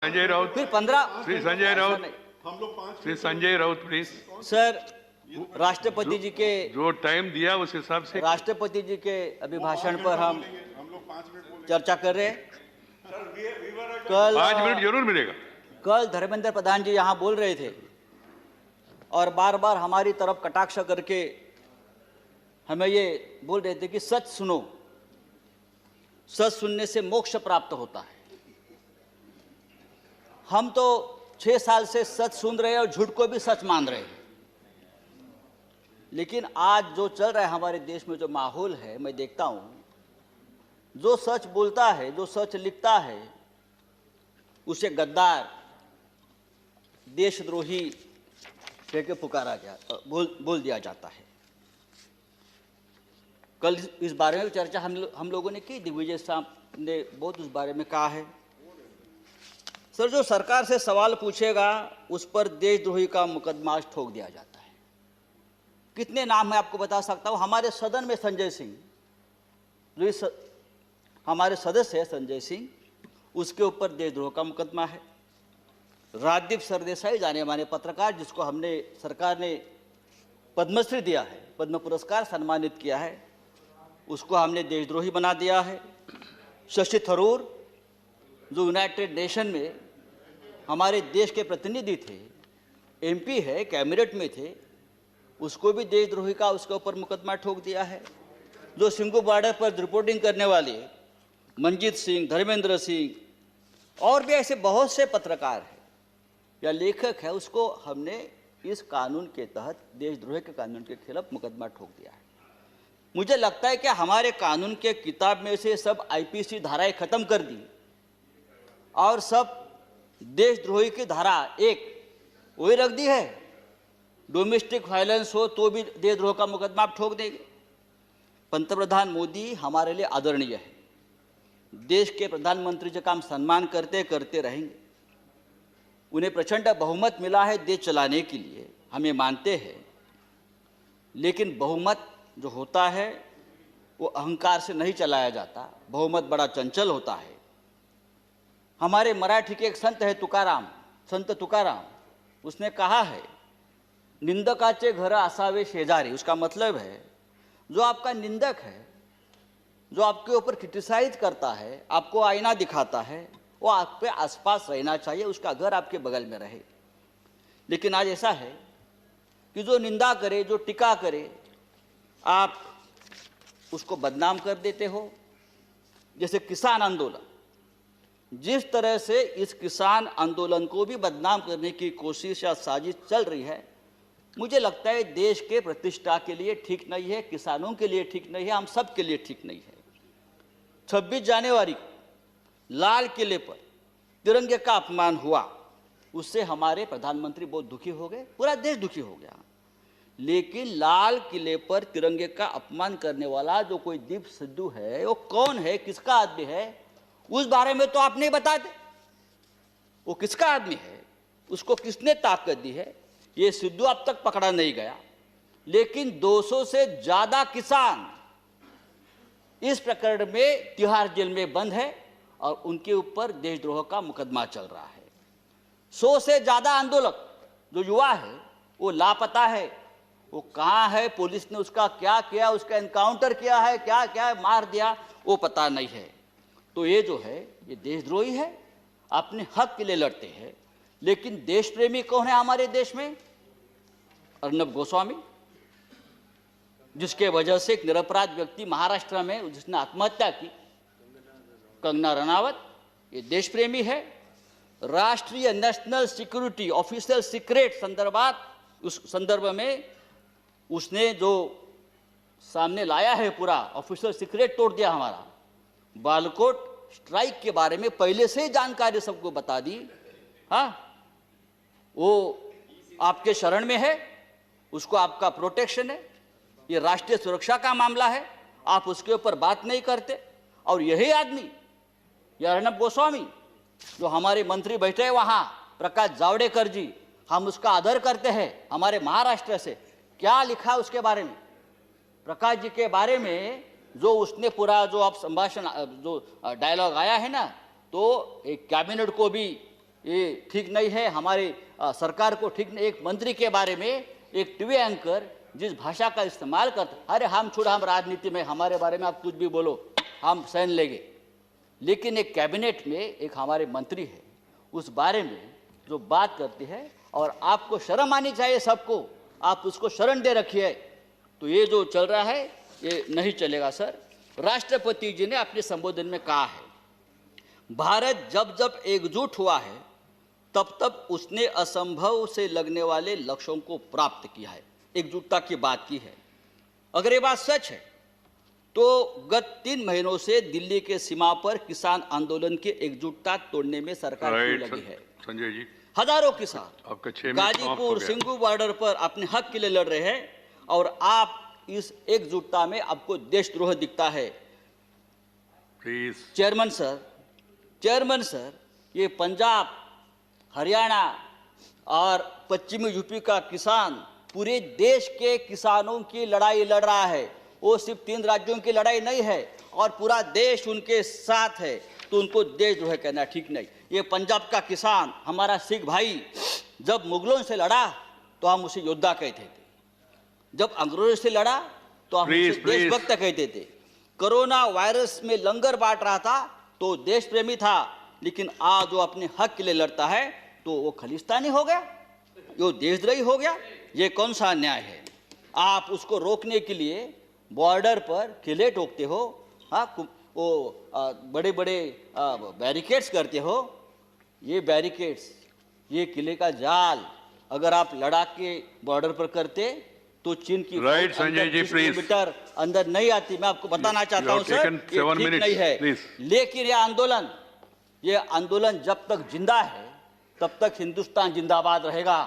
संजय राउत, फिर 15 श्री संजय राउत, हम लोग 5 श्री संजय राउत प्लीज। सर राष्ट्रपति जी के जो टाइम दिया उस हिसाब से राष्ट्रपति जी के अभिभाषण पर हम लोग 5 मिनट बोलेंगे। चर्चा कर रहे हैं। कल 5 मिनट जरूर मिलेगा। कल धर्मेंद्र प्रधान जी यहाँ बोल रहे थे और बार बार हमारी तरफ कटाक्ष करके हमें ये बोल रहे थे कि सच सुनो, सच सुनने से मोक्ष प्राप्त होता है। हम तो 6 साल से सच सुन रहे हैं और झूठ को भी सच मान रहे हैं, लेकिन आज जो चल रहा है हमारे देश में, जो माहौल है, मैं देखता हूं जो सच बोलता है, जो सच लिखता है, उसे गद्दार, देशद्रोही कह के पुकारा गया, बोल दिया जाता है। कल इस बारे में चर्चा हम लोगों ने की, दिग्विजय साहब ने बहुत उस बारे में कहा है। सर, जो सरकार से सवाल पूछेगा उस पर देशद्रोही का मुकदमा ठोक दिया जाता है। कितने नाम मैं आपको बता सकता हूं। हमारे सदन में संजय सिंह, जो हमारे सदस्य है संजय सिंह, उसके ऊपर देशद्रोह का मुकदमा है। राजदीप सरदेसाई, जाने माने पत्रकार, जिसको हमने सरकार ने पद्मश्री दिया है, पद्म पुरस्कार सम्मानित किया है, उसको हमने देशद्रोही बना दिया है। शशि थरूर, जो यूनाइटेड नेशन में हमारे देश के प्रतिनिधि थे, एमपी है, कैबिनेट में थे, उसको भी देशद्रोही का उसके ऊपर मुकदमा ठोक दिया है। जो सिंघू बॉर्डर पर रिपोर्टिंग करने वाले मंजीत सिंह, धर्मेंद्र सिंह और भी ऐसे बहुत से पत्रकार हैं या लेखक है, उसको हमने इस कानून के तहत, देशद्रोह के कानून के खिलाफ मुकदमा ठोक दिया है। मुझे लगता है कि हमारे कानून के किताब में से सब आईपीसी धाराएं खत्म कर दी और सब देशद्रोही की धारा एक वही रख दी है। डोमेस्टिक वायलेंस हो तो भी देशद्रोह का मुकदमा आप ठोक देंगे। पंतप्रधान मोदी हमारे लिए आदरणीय है, देश के प्रधानमंत्री जी का हम सम्मान करते करते रहेंगे। उन्हें प्रचंड बहुमत मिला है देश चलाने के लिए, हमें मानते हैं, लेकिन बहुमत जो होता है वो अहंकार से नहीं चलाया जाता। बहुमत बड़ा चंचल होता है। हमारे मराठी के एक संत है तुकाराम, संत तुकाराम, उसने कहा है, निंदकाचे घर असावे शेजारी। उसका मतलब है जो आपका निंदक है, जो आपके ऊपर क्रिटिसाइज करता है, आपको आईना दिखाता है, वो आपके आसपास रहना चाहिए, उसका घर आपके बगल में रहे। लेकिन आज ऐसा है कि जो निंदा करे, जो टीका करे, आप उसको बदनाम कर देते हो। जैसे किसान आंदोलन, जिस तरह से इस किसान आंदोलन को भी बदनाम करने की कोशिश या साजिश चल रही है, मुझे लगता है देश के प्रतिष्ठा के लिए ठीक नहीं है, किसानों के लिए ठीक नहीं है, हम सब के लिए ठीक नहीं है। 26 जनवरी को लाल किले पर तिरंगे का अपमान हुआ, उससे हमारे प्रधानमंत्री बहुत दुखी हो गए, पूरा देश दुखी हो गया। लेकिन लाल किले पर तिरंगे का अपमान करने वाला जो कोई दीप सिद्धू है, वो कौन है, किसका आदमी है, उस बारे में तो आप नहीं बताते। वो किसका आदमी है, उसको किसने ताकत दी है, ये सिद्धू अब तक पकड़ा नहीं गया। लेकिन 200 से ज्यादा किसान इस प्रकरण में तिहाड़ जेल में बंद है और उनके ऊपर देशद्रोह का मुकदमा चल रहा है। 100 से ज्यादा आंदोलक जो युवा है वो लापता है। वो कहाँ है, पुलिस ने उसका क्या किया, उसका एनकाउंटर किया है, क्या क्या मार दिया, वो पता नहीं है। तो ये जो है ये देशद्रोही है, अपने हक के लिए लड़ते हैं। लेकिन देश प्रेमी कौन है हमारे देश में? अर्नब गोस्वामी, जिसके वजह से एक निरपराध व्यक्ति महाराष्ट्र में जिसने आत्महत्या की, कंगना रनावत, ये देश प्रेमी है। राष्ट्रीय नेशनल सिक्योरिटी ऑफिशियल सीक्रेट संदर्भात, उस संदर्भ में उसने जो सामने लाया है, पूरा ऑफिशियल सीक्रेट तोड़ दिया हमारा। बालकोट स्ट्राइक के बारे में पहले से ही जानकारी सबको बता दी। हाँ, वो आपके शरण में है, उसको आपका प्रोटेक्शन है, ये राष्ट्रीय सुरक्षा का मामला है, आप उसके ऊपर बात नहीं करते। और यही आदमी, ये अर्नब गोस्वामी, जो हमारे मंत्री बैठे हैं वहाँ, प्रकाश जावड़ेकर जी, हम उसका आदर करते हैं, हमारे महाराष्ट्र से, क्या लिखा उसके बारे में, प्रकाश जी के बारे में जो उसने पूरा जो आप संभाषण, जो डायलॉग आया है ना, तो एक कैबिनेट को भी ये ठीक नहीं है, हमारी सरकार को ठीक नहीं। एक मंत्री के बारे में एक टीवी एंकर जिस भाषा का इस्तेमाल करता, अरे हम छोड़ो, हम राजनीति में, हमारे बारे में आप कुछ भी बोलो, हम सहन लेंगे। लेकिन एक कैबिनेट में एक हमारे मंत्री है, उस बारे में जो बात करती है, और आपको शर्म आनी चाहिए सबको, आप उसको शरण दे रखिए। तो ये जो चल रहा है ये नहीं चलेगा सर। राष्ट्रपति जी ने अपने संबोधन में कहा है, भारत जब जब एकजुट हुआ है तब तब उसने असंभव से लगने वाले लक्ष्यों को प्राप्त किया है, एकजुटता की बात की है। अगर ये बात सच है तो गत 3 महीनों से दिल्ली के सीमा पर किसान आंदोलन की एकजुटता तोड़ने में सरकार क्यों राइट लगी है? संजय जी, हजारों किसान आपका 6 मिनट समाप्त हो गाजीपुर गया। सिंगू बॉर्डर पर अपने हक के लिए लड़ रहे हैं, और आप इस एकजुटता में आपको देशद्रोह दिखता है। प्लीज। चेयरमैन सर, ये पंजाब, हरियाणा और पश्चिमी यूपी का किसान पूरे देश के किसानों की लड़ाई लड़ रहा है। वो सिर्फ 3 राज्यों की लड़ाई नहीं है, और पूरा देश उनके साथ है। तो उनको देशद्रोह कहना ठीक नहीं। ये पंजाब का किसान, हमारा सिख भाई, जब मुगलों से लड़ा तो हम उसे योद्धा कहते थे, जब अंग्रेजों से लड़ा तो हम उसे देशभक्त कहते थे। कोरोना वायरस में लंगर बांट रहा था तो देश प्रेमी था, लेकिन आज जो अपने हक के लिए लड़ता है तो वो खालिस्तानी हो गया, वो देशद्रोही हो गया। ये कौन सा अन्याय है? आप उसको रोकने के लिए बॉर्डर पर किले ठोकते हो, हाँ, वो बड़े बड़े बैरिकेड्स करते हो। ये बैरिकेड्स, ये किले का जाल अगर आप लद्दाख के बॉर्डर पर करते तो चीन की right Sanjay ji, please. Kilometre अंदर नहीं आती। मैं आपको बताना चाहता हूं सर, ये ठीक नहीं है। लेकिन ये आंदोलन जब तक जिंदा है तब तक हिंदुस्तान जिंदाबाद रहेगा।